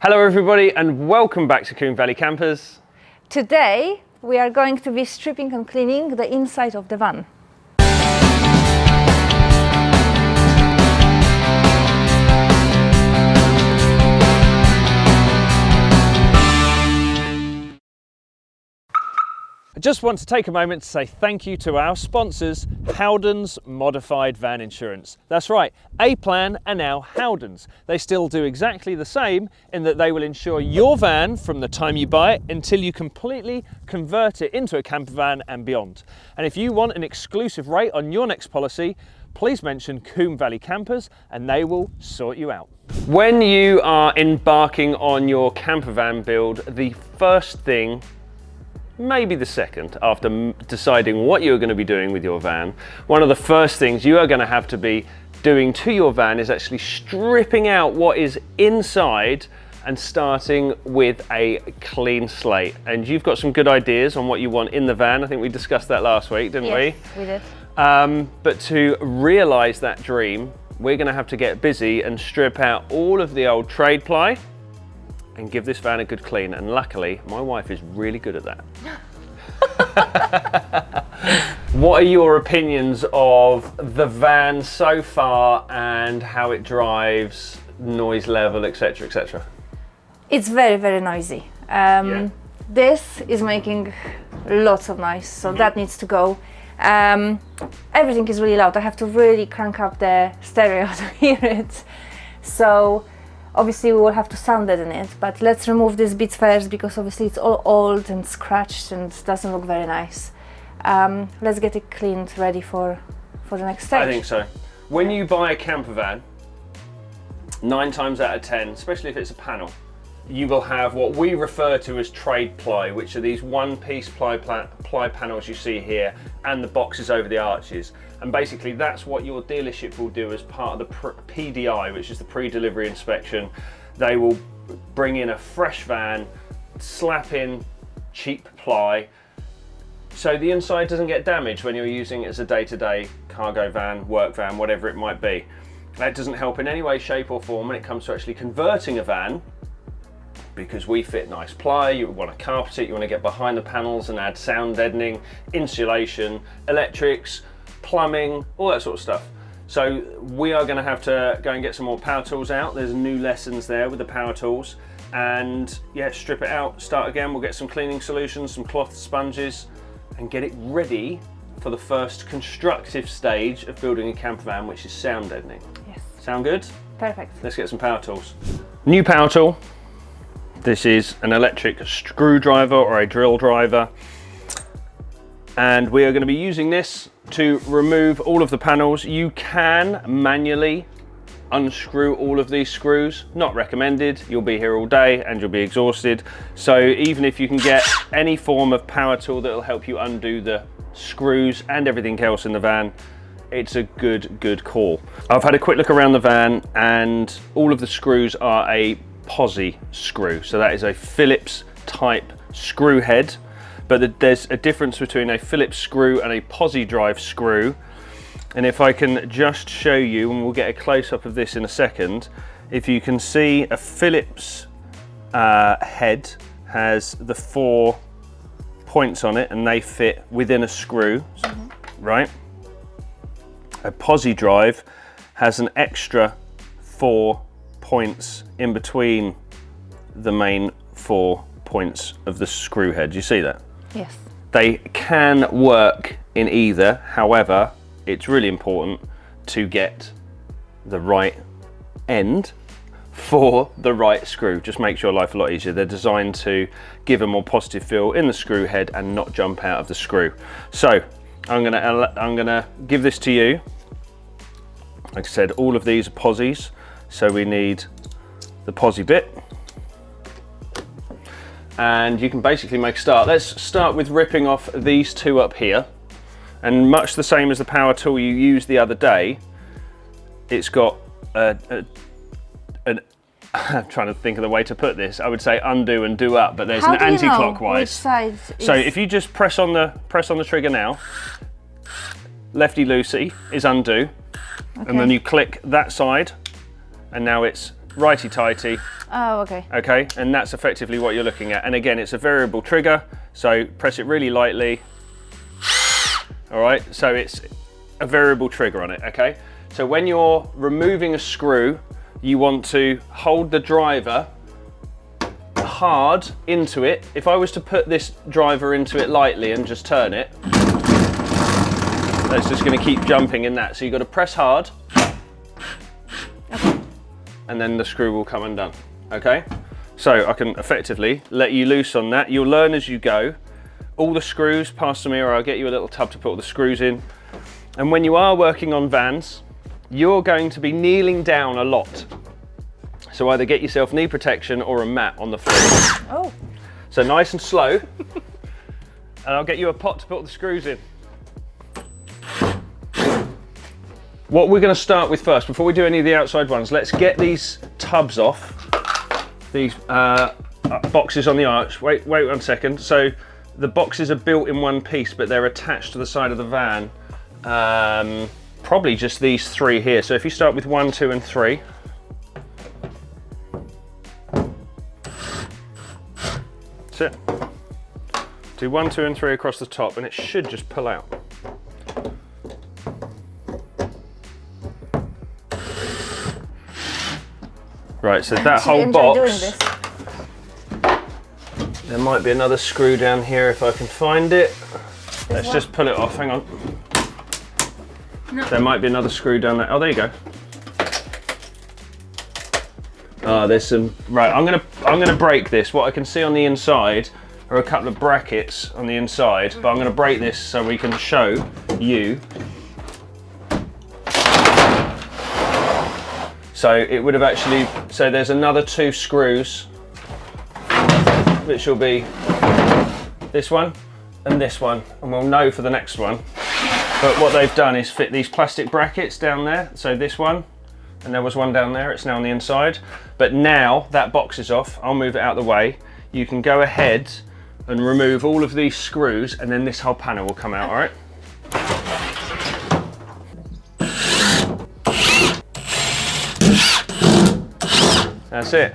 Hello everybody and welcome back to Combe Valley Campers. Today we are going to be stripping and cleaning the inside of the van. I just want to take a moment to say thank you to our sponsors, Howden's Modified Van Insurance. That's right, A-Plan are now Howden's. They still do exactly the same in that they will insure your van from the time you buy it until you completely convert it into a camper van and beyond. And if you want an exclusive rate on your next policy, please mention Combe Valley Campers and they will sort you out. When you are embarking on your camper van build, the first thing, maybe the second, after deciding what you're going to be doing with your van, one of the first things you are going to have to be doing to your van is actually stripping out what is inside and starting with a clean slate. And you've got some good ideas on what you want in the van. I think we discussed that last week, didn't we? Yes, we did. But to realise that dream, we're going to have to get busy and strip out all of the old trade ply and give this van a good clean, and luckily my wife is really good at that. What are your opinions of the van so far and how it drives, noise level, etc, etc? It's very, very noisy. This is making lots of noise, so that needs to go. Everything is really loud. I have to really crank up the stereo to hear it. So obviously we will have to sound deaden it, but let's remove these bits first because obviously it's all old and scratched and doesn't look very nice. Let's get it cleaned, ready for the next stage. I think so. When you buy a camper van, 9 times out of 10, especially if it's a panel, you will have what we refer to as trade ply, which are these one-piece ply panels you see here and the boxes over the arches. And basically that's what your dealership will do as part of the PDI, which is the pre-delivery inspection. They will bring in a fresh van, slap in cheap ply, so the inside doesn't get damaged when you're using it as a day-to-day cargo van, work van, whatever it might be. That doesn't help in any way, shape or form when it comes to actually converting a van, because we fit nice ply. You want to carpet it, you want to get behind the panels and add sound deadening, insulation, electrics, plumbing, all that sort of stuff. So we are going to have to go and get some more power tools out. There's new lessons there with the power tools, and yeah, strip it out, start again. We'll get some cleaning solutions, some cloth sponges, and get it ready for the first constructive stage of building a camper van, which is sound deadening. Yes. Sound good? Perfect. Let's get some power tools. New power tool. This is an electric screwdriver or a drill driver, and we are going to be using this to remove all of the panels. You can manually unscrew all of these screws, not recommended. You'll be here all day and you'll be exhausted. So even if you can get any form of power tool that will help you undo the screws and everything else in the van, it's a good call. I've had a quick look around the van and all of the screws are a posi screw, so that is a Phillips type screw head, but there's a difference between a Phillips screw and a posi drive screw. And if I can just show you, and we'll get a close-up of this in a second, if you can see a Phillips head has the 4 points on it and they fit within a screw, right? A posi drive has an extra 4 points in between the main 4 points of the screw head. Do you see that? Yes. They can work in either, however, it's really important to get the right end for the right screw. Just makes your life a lot easier. They're designed to give a more positive feel in the screw head and not jump out of the screw. So I'm gonna give this to you. Like I said, all of these are posis, so we need the posi bit. And you can basically make a start. Let's start with ripping off these 2 up here. And much the same as the power tool you used the other day, it's got I'm trying to think of the way to put this. I would say undo and do up, but there's an anti-clockwise. Which side is... So if you just press on the trigger now, lefty loosey is undo, and then you click that side, and now it's righty-tighty. Oh, okay. Okay, and that's effectively what you're looking at. And again, it's a variable trigger, so press it really lightly. All right, so it's a variable trigger on it, okay? So when you're removing a screw, you want to hold the driver hard into it. If I was to put this driver into it lightly and just turn it, it's just going to keep jumping in that. So you've got to press hard, okay, and then the screw will come undone, okay? So I can effectively let you loose on that. You'll learn as you go. All the screws, pass to me, or I'll get you a little tub to put all the screws in. And when you are working on vans, you're going to be kneeling down a lot. So either get yourself knee protection or a mat on the floor. Oh. So nice and slow. And I'll get you a pot to put all the screws in. What we're going to start with first, before we do any of the outside ones, let's get these tubs off. These boxes on the arch. Wait 1 second. So the boxes are built in one piece, but they're attached to the side of the van. Probably just these 3 here. So if you start with 1, 2, and 3. That's it. Do 1, 2, and 3 across the top, and it should just pull out. Right, so that whole box, there might be another screw down here if I can find it. Let's just pull it off, hang on. No. There might be another screw down there. Oh, there you go. Ah, there's some, right, I'm gonna break this. What I can see on the inside are a couple of brackets on the inside, but I'm gonna break this so we can show you. So it would have actually, so there's another 2 screws, which will be this one and this one, and we'll know for the next one. But what they've done is fit these plastic brackets down there. So this one, and there was one down there, it's now on the inside. But now that box is off, I'll move it out of the way. You can go ahead and remove all of these screws, and then this whole panel will come out, all right? That's it.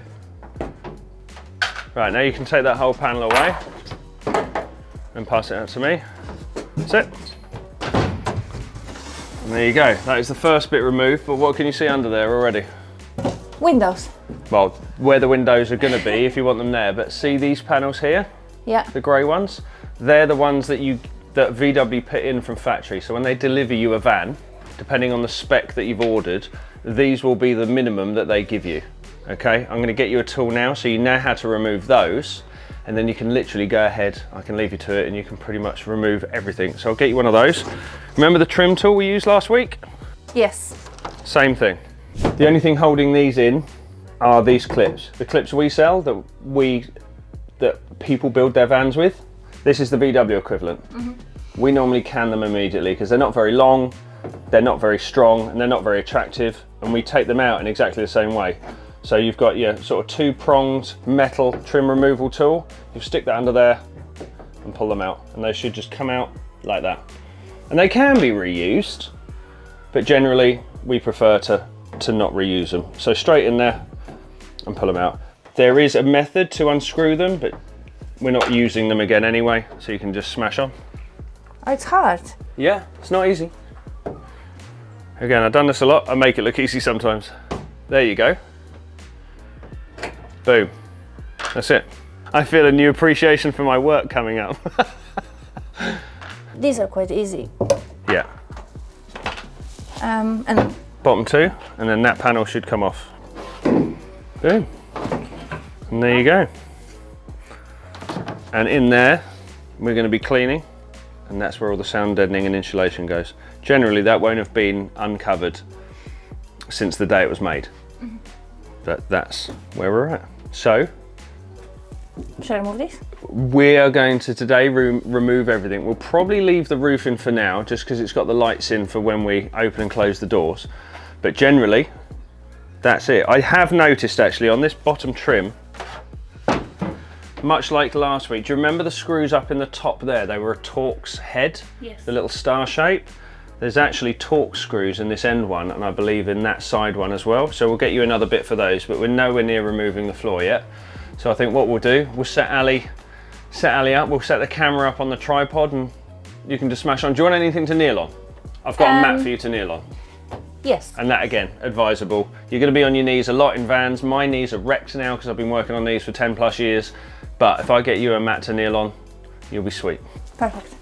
Right, now you can take that whole panel away and pass it out to me. That's it. And there you go. That is the first bit removed, but what can you see under there already? Windows. Well, where the windows are going to be if you want them there, but see these panels here? Yeah. The grey ones? They're the ones that VW put in from factory. So when they deliver you a van, depending on the spec that you've ordered, these will be the minimum that they give you. Okay, I'm going to get you a tool now so you know how to remove those, and then you can literally go ahead, I can leave you to it, and you can pretty much remove everything. So I'll get you one of those. Remember the trim tool we used last week? Yes. Same thing. The only thing holding these in are these clips. The clips we sell that people build their vans with. This is the VW equivalent. Mm-hmm. We normally can them immediately because they're not very long, they're not very strong, and they're not very attractive, and we take them out in exactly the same way. So you've got your sort of 2-pronged metal trim removal tool. You stick that under there and pull them out, and they should just come out like that. And they can be reused, but generally we prefer to not reuse them. So straight in there and pull them out. There is a method to unscrew them, but we're not using them again anyway, so you can just smash on. Oh, it's hard. Yeah, it's not easy. Again, I've done this a lot. I make it look easy sometimes. There you go. Boom. That's it. I feel a new appreciation for my work coming up. These are quite easy. Yeah. And Bottom 2, and then that panel should come off. Boom. And there you go. And in there, we're going to be cleaning, and that's where all the sound deadening and insulation goes. Generally, that won't have been uncovered since the day it was made. Mm-hmm. But that's where we're at. So, should I remove these? We are going to today remove everything. We'll probably leave the roof in for now, just because it's got the lights in for when we open and close the doors. But generally, that's it. I have noticed actually on this bottom trim, much like last week, do you remember the screws up in the top there? They were a Torx head, yes. The little star shape. There's actually torque screws in this end one, and I believe in that side one as well. So we'll get you another bit for those, but we're nowhere near removing the floor yet. So I think what we'll do, we'll set Ali up, we'll set the camera up on the tripod, and you can just smash on. Do you want anything to kneel on? I've got a mat for you to kneel on. Yes. And that, again, advisable. You're going to be on your knees a lot in vans. My knees are wrecked now because I've been working on these for 10 plus years. But if I get you a mat to kneel on, you'll be sweet. Perfect.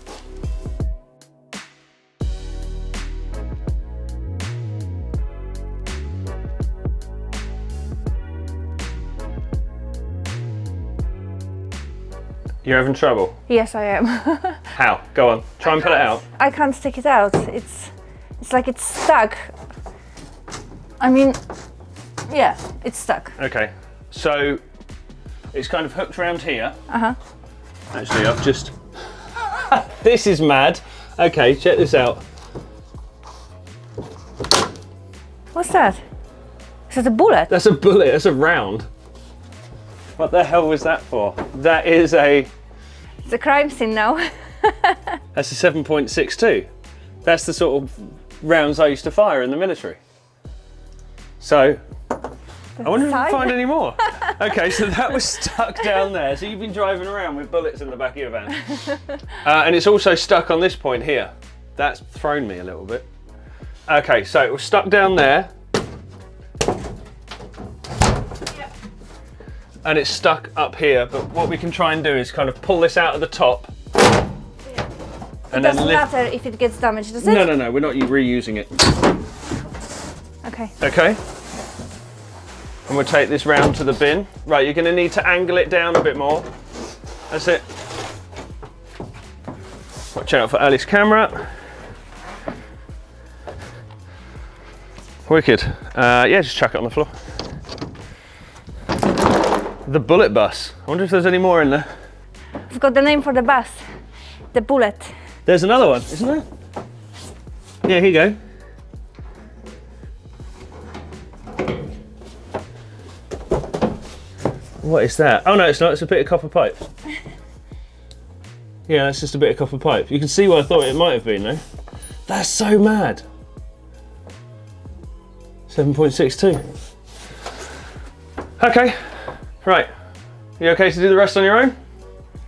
You're having trouble? Yes, I am. How? Go on. Try and pull it out. I can't stick it out. It's like it's stuck. I mean, yeah, it's stuck. Okay. So it's kind of hooked around here. Uh-huh. Actually, I've just... This is mad. Okay, check this out. What's that? Is that a bullet? That's a bullet. That's a round. What the hell was that for? That is a... It's a crime scene now. That's a 7.62. That's the sort of rounds I used to fire in the military. So, I wonder if I can find any more. Okay, so that was stuck down there. So you've been driving around with bullets in the back of your van. And it's also stuck on this point here. That's thrown me a little bit. Okay, so it was stuck down there. And it's stuck up here, but what we can try and do is kind of pull this out of the top. Yeah. And it doesn't then lift. matter if it gets damaged, does it? No, we're not reusing it. Okay. Okay. And we'll take this round to the bin. Right, you're going to need to angle it down a bit more. That's it. Watch out for Ali's camera. Wicked. Yeah, just chuck it on the floor. The bullet bus. I wonder if there's any more in there. I've got the name for the bus. The bullet. There's another one, isn't there? Yeah, here you go. What is that? Oh no, it's not. It's a bit of copper pipe. Yeah, that's just a bit of copper pipe. You can see what I thought it might have been, though. That's so mad. 7.62. Okay. Right, you okay to do the rest on your own?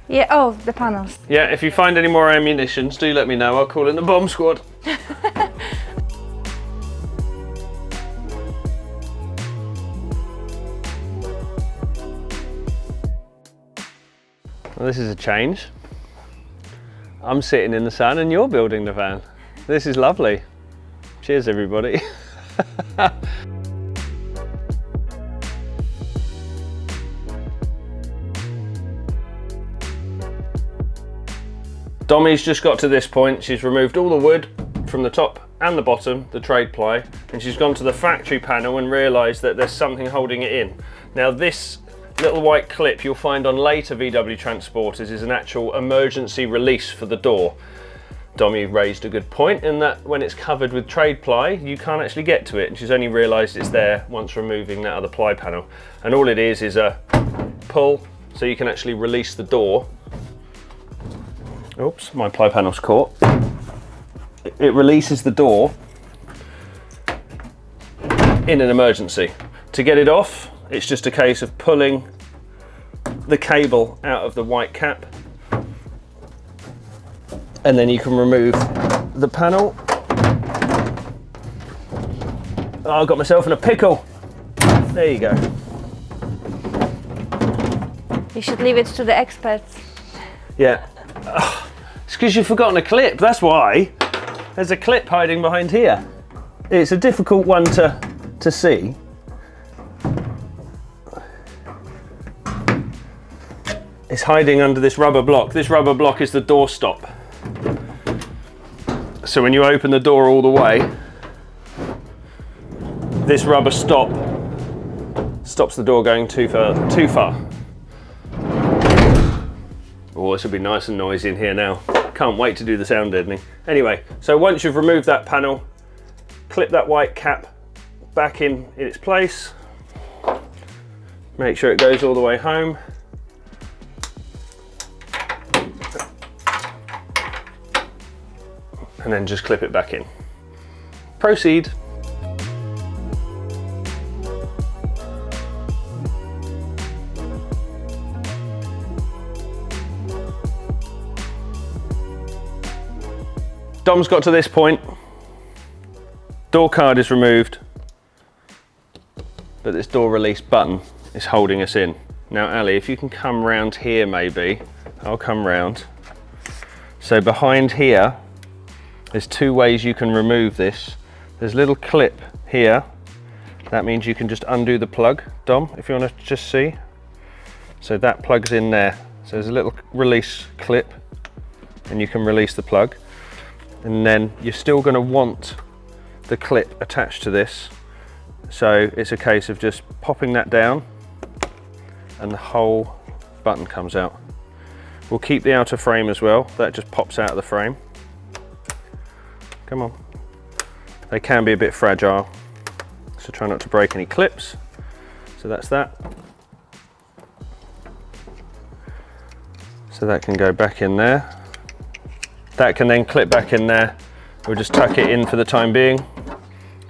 Yeah, oh, the panels. Yeah, if you find any more ammunitions, do let me know. I'll call in the bomb squad. Well, this is a change. I'm sitting in the sun and you're building the van. This is lovely. Cheers, everybody. Domi's just got to this point. She's removed all the wood from the top and the bottom, the trade ply, and she's gone to the factory panel and realised that there's something holding it in. Now this little white clip you'll find on later VW transporters is an actual emergency release for the door. Domi raised a good point in that when it's covered with trade ply, you can't actually get to it, and she's only realised it's there once removing that other ply panel. And all it is a pull, so you can actually release the door. Oops, my ply panel's caught. It releases the door in an emergency. To get it off, it's just a case of pulling the cable out of the white cap, and then you can remove the panel. Oh, I got myself in a pickle. There you go. You should leave it to the experts. Yeah. It's because you've forgotten a clip, that's why. There's a clip hiding behind here. It's a difficult one to see. It's hiding under this rubber block. This rubber block is the door stop. So when you open the door all the way, this rubber stop stops the door going too far. Oh, this will be nice and noisy in here now. Can't wait to do the sound deadening. Anyway, so once you've removed that panel, clip that white cap back in its place. Make sure it goes all the way home. And then just clip it back in. Proceed. Dom's got to this point. Door card is removed, but this door release button is holding us in. Now, Ali, if you can come round here maybe, I'll come round. So behind here, there's two ways you can remove this. There's a little clip here. That means you can just undo the plug, Dom, if you want to just see. So that plugs in there. So there's a little release clip and you can release the plug. And then you're still going to want the clip attached to this. So it's a case of just popping that down and the whole button comes out. We'll keep the outer frame as well. That just pops out of the frame. Come on. They can be a bit fragile, so try not to break any clips. So that's that. So that can go back in there. That can then clip back in there. We'll just tuck it in for the time being.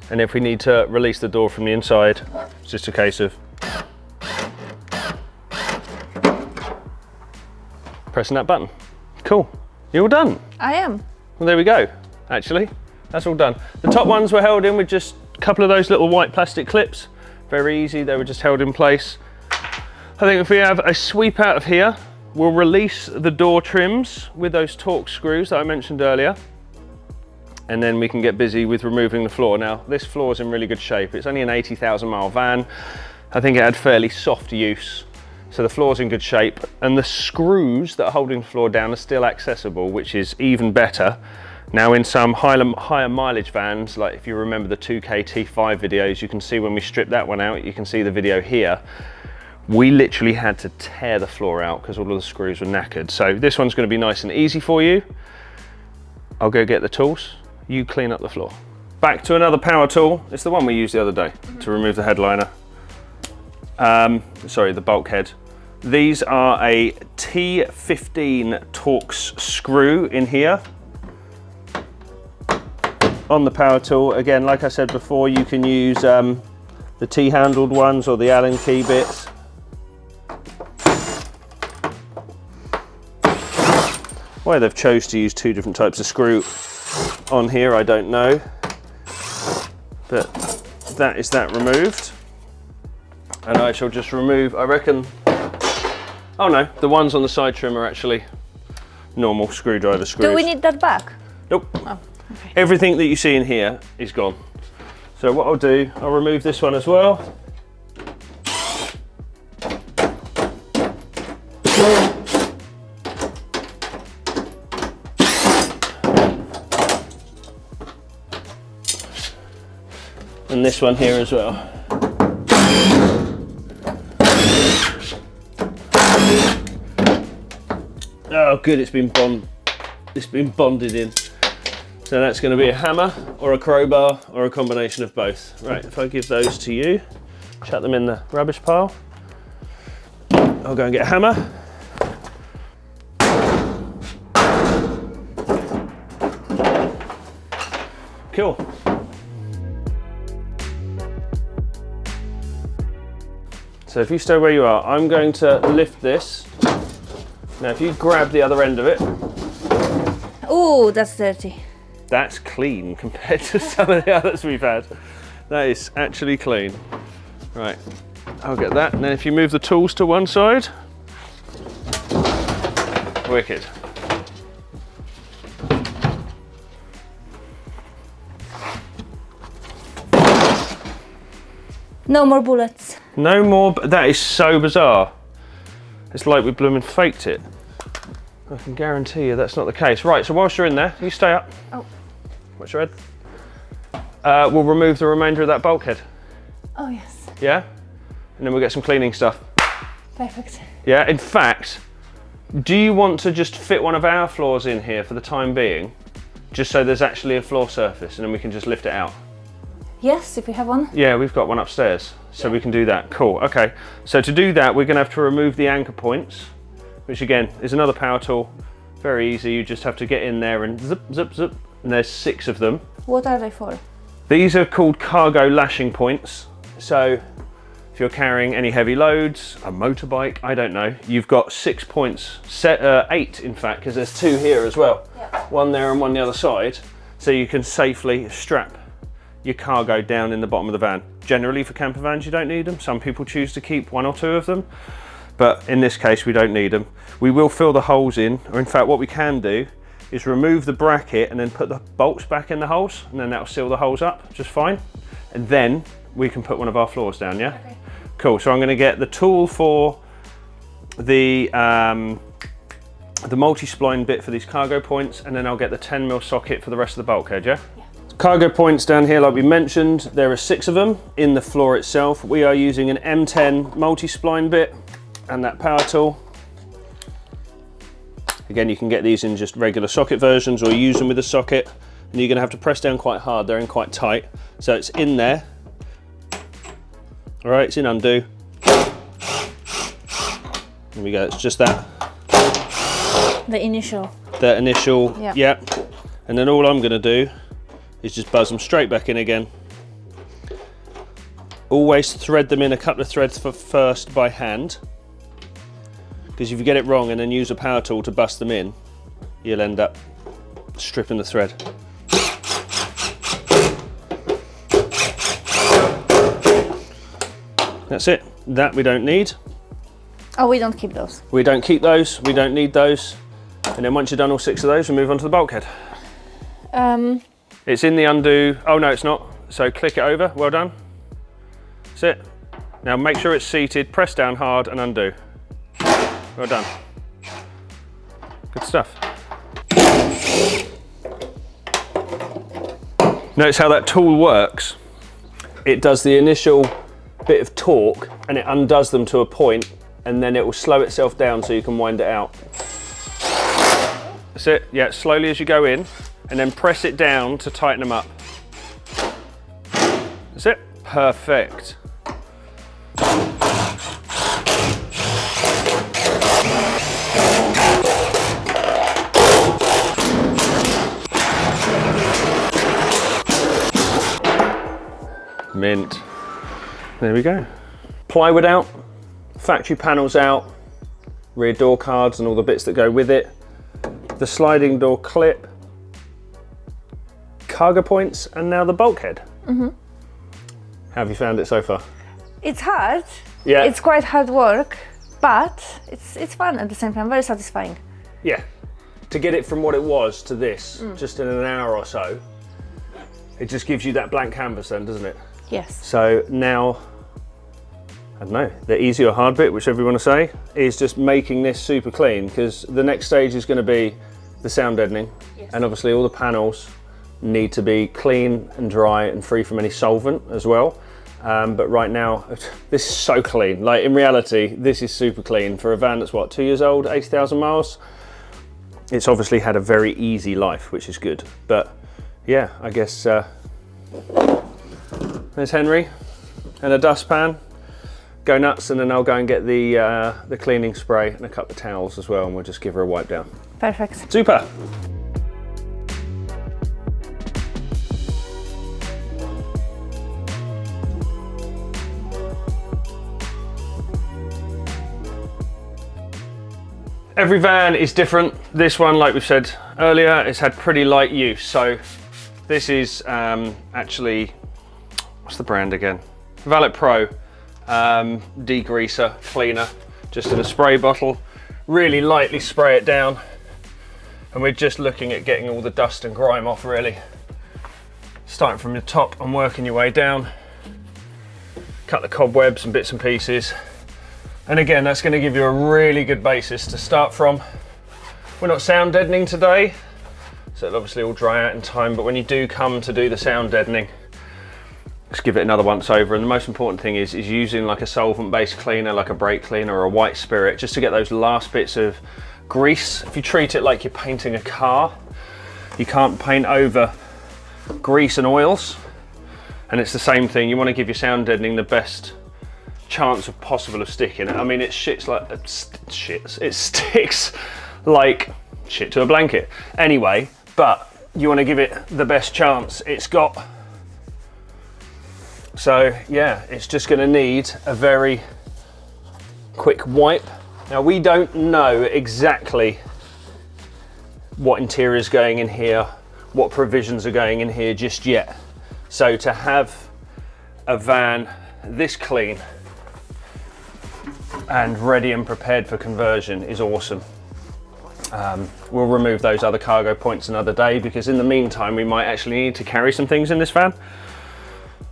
And if we need to release the door from the inside, it's just a case of pressing that button. Cool. You're all done. I am. Well, there we go. Actually, that's all done. The top ones were held in with just a couple of those little white plastic clips. Very easy, they were just held in place. I think if we have a sweep out of here, we'll release the door trims with those Torx screws that I mentioned earlier. And then we can get busy with removing the floor. Now, this floor is in really good shape. It's only an 80,000 mile van. I think it had fairly soft use. So the floor's in good shape. And the screws that are holding the floor down are still accessible, which is even better. Now in some higher mileage vans, like if you remember the 2K T5 videos, you can see when we stripped that one out, you can see the video here. We literally had to tear the floor out because all of the screws were knackered. So this one's going to be nice and easy for you. I'll go get the tools. You clean up the floor. Back to another power tool. It's the one we used the other day to remove the headliner. Sorry, the bulkhead. These are a T15 Torx screw in here. On the power tool, again, like I said before, you can use the T-handled ones or the Allen key bits. Why they've chose to use two different types of screw on here, I don't know. But that is that removed. And I shall just remove, I reckon, oh no, the ones on the side trim are actually normal screwdriver screws. Do we need that back? Nope. Oh. Okay. Everything that you see in here is gone. So what I'll do, I'll remove this one as well. And this one here as well. Oh good, it's been bonded in. So that's going to be a hammer or a crowbar or a combination of both. Right, if I give those to you, chuck them in the rubbish pile. I'll go and get a hammer. Cool. So if you stay where you are, I'm going to lift this. Now if you grab the other end of it. Ooh, that's dirty. That's clean compared to some of the others we've had. That is actually clean. Right, I'll get that. And then if you move the tools to one side. Wicked. No more bullets. No more, that is so bizarre. It's like we blooming faked it. I can guarantee you that's not the case. Right, so whilst you're in there, you stay up. Oh. What's your head? We'll remove the remainder of that bulkhead. Oh yes. Yeah? And then we'll get some cleaning stuff. Perfect. Yeah, in fact, do you want to just fit one of our floors in here for the time being? Just so there's actually a floor surface and then we can just lift it out. Yes, if we have one. Yeah, we've got one upstairs, so we can do that. Cool, okay. So to do that, we're gonna have to remove the anchor points, which again, is another power tool. Very easy, you just have to get in there and zip, zip, zip, and there's 6 of them. What are they for? These are called cargo lashing points. So if you're carrying any heavy loads, a motorbike, I don't know, you've got 6 points, 8 in fact, because there's 2 here as well. Yeah. One there and one the other side. So you can safely strap your cargo down in the bottom of the van. Generally for camper vans you don't need them. Some people choose to keep 1 or 2 of them, but in this case we don't need them. We will fill the holes in, or in fact what we can do is remove the bracket and then put the bolts back in the holes, and then that'll seal the holes up just fine. And then we can put one of our floors down, yeah? Okay. Cool, so I'm gonna get the tool for the multi-spline bit for these cargo points, and then I'll get the 10mm socket for the rest of the bulkhead, yeah? Yeah. Cargo points down here, like we mentioned, there are 6 of them in the floor itself. We are using an M10 multi-spline bit and that power tool. Again, you can get these in just regular socket versions or use them with a socket, and you're gonna have to press down quite hard, they're in quite tight. So it's in there. All right, it's in undo. There we go, it's just that. The initial. The initial, yeah. And then all I'm gonna do is just buzz them straight back in again. Always thread them in a couple of threads first by hand, because if you get it wrong and then use a power tool to bust them in, you'll end up stripping the thread. That's it. That we don't need. Oh, we don't keep those. We don't keep those, we don't need those. And then once you've done all 6 of those, we move on to the bulkhead. It's in the undo. Oh no, it's not. So click it over, well done. That's it. Now make sure it's seated, press down hard and undo. Well done. Good stuff. Notice how that tool works. It does the initial bit of torque and it undoes them to a point, and then it will slow itself down so you can wind it out. That's it, yeah, slowly as you go in, and then press it down to tighten them up. That's it, perfect. Mint. There we go. Plywood out, factory panels out, rear door cards and all the bits that go with it, the sliding door clip, cargo points, and now the bulkhead. Mm-hmm. How have you found it so far? It's hard. Yeah. It's quite hard work, but it's fun at the same time, very satisfying. Yeah. To get it from what it was to this, just in an hour or so, it just gives you that blank canvas then, doesn't it? Yes. So now, I don't know, the easy or hard bit, whichever you want to say, is just making this super clean, because the next stage is going to be the sound deadening. Yes. And obviously all the panels need to be clean and dry and free from any solvent as well. But right now, this is so clean. Like in reality, this is super clean for a van that's what, 2 years old, 80,000 miles. It's obviously had a very easy life, which is good. But yeah, I guess there's Henry and a dustpan. Go nuts, and then I'll go and get the cleaning spray and a couple of towels as well, and we'll just give her a wipe down. Perfect. Super. Every van is different. This one, like we've said earlier, it's had pretty light use. So this is actually, what's the brand again? Valet Pro degreaser cleaner, just in a spray bottle. Really lightly spray it down, and we're just looking at getting all the dust and grime off, really. Starting from the top and working your way down. Cut the cobwebs and bits and pieces. And again, that's going to give you a really good basis to start from. We're not sound deadening today, so it'll obviously all dry out in time, but when you do come to do the sound deadening, just give it another once over. And the most important thing is using like a solvent-based cleaner, like a brake cleaner or a white spirit, just to get those last bits of grease. If you treat it like you're painting a car, you can't paint over grease and oils. And it's the same thing. You want to give your sound deadening the best chance of possible of sticking. I mean, it sticks like shit to a blanket. Anyway, but you want to give it the best chance. It's got So yeah, it's just going to need a very quick wipe. Now we don't know exactly what interior is going in here, what provisions are going in here just yet. So to have a van this clean and ready and prepared for conversion is awesome. We'll remove those other cargo points another day, because in the meantime we might actually need to carry some things in this van.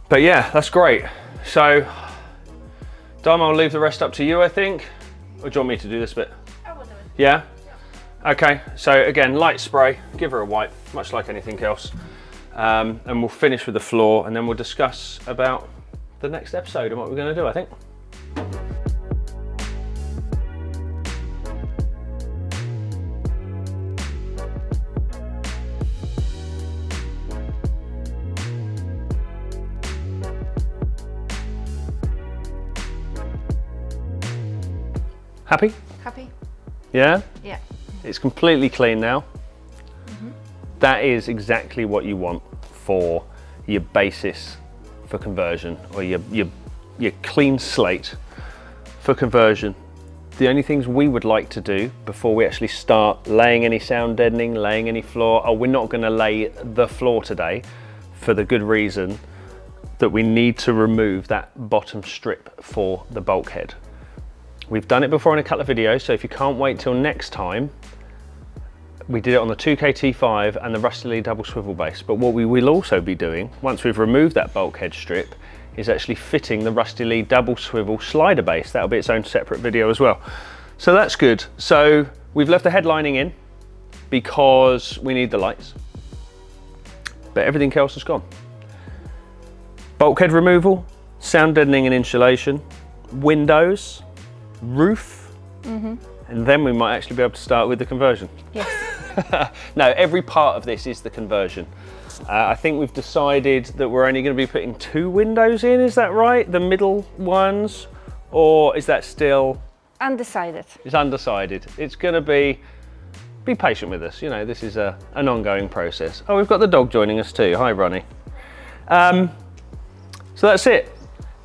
But yeah, that's great. So Dom, I'll leave the rest up to you, I think. Or do you want me to do this bit? I will do it. Yeah? Okay, so again, light spray, give her a wipe, much like anything else. And we'll finish with the floor, and then we'll discuss about the next episode and what we're going to do, I think. Happy? Happy? Yeah? Yeah. It's completely clean now. That is exactly what you want for your basis for conversion, or your clean slate for conversion. The only things we would like to do before we actually start laying any sound deadening, laying any floor, we're not going to lay the floor today, for the good reason that we need to remove that bottom strip for the bulkhead. We've done it before in a couple of videos, so if you can't wait till next time, we did it on the 2KT5 and the Rusty Leigh double swivel base. But what we will also be doing, once we've removed that bulkhead strip, is actually fitting the Rusty Leigh double swivel slider base. That'll be its own separate video as well. So that's good. So we've left the headlining in because we need the lights, but everything else is gone. Bulkhead removal, sound deadening and insulation, windows, roof, and then we might actually be able to start with the conversion. Yes. No, every part of this is the conversion. I think we've decided that we're only going to be putting 2 windows in, is that right? The middle ones, or is that still? Undecided. It's undecided. It's going to be patient with us. You know, this is an ongoing process. Oh, we've got the dog joining us too. Hi, Ronnie. So that's it.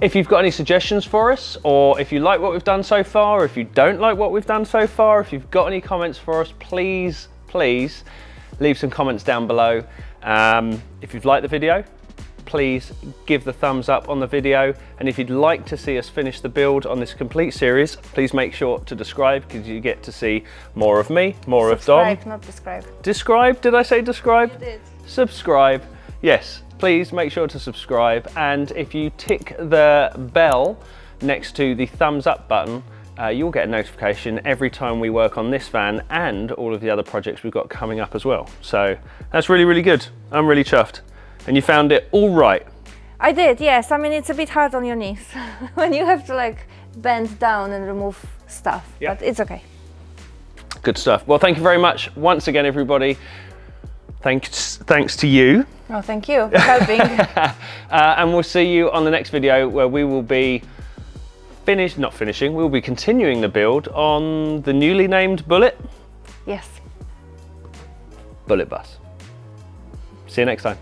If you've got any suggestions for us, or if you like what we've done so far, or if you don't like what we've done so far, if you've got any comments for us, please leave some comments down below. If you've liked the video, please give the thumbs up on the video. And if you'd like to see us finish the build on this complete series, please make sure to describe, because you get to see more of me, more of Dom. Subscribe, not describe. Describe? Did I say describe? You did. Subscribe. Yes, please make sure to subscribe. And if you tick the bell next to the thumbs up button, you'll get a notification every time we work on this van and all of the other projects we've got coming up as well. So that's really, really good. I'm really chuffed. And you found it all right. I did, yes. I mean, it's a bit hard on your knees when you have to like bend down and remove stuff, Yeah. but it's okay. Good stuff. Well, thank you very much once again, everybody. Thanks to you. Oh, thank you for helping. And we'll see you on the next video, where we will be we'll be continuing the build on the newly named Bullet Yes. bus. See you next time.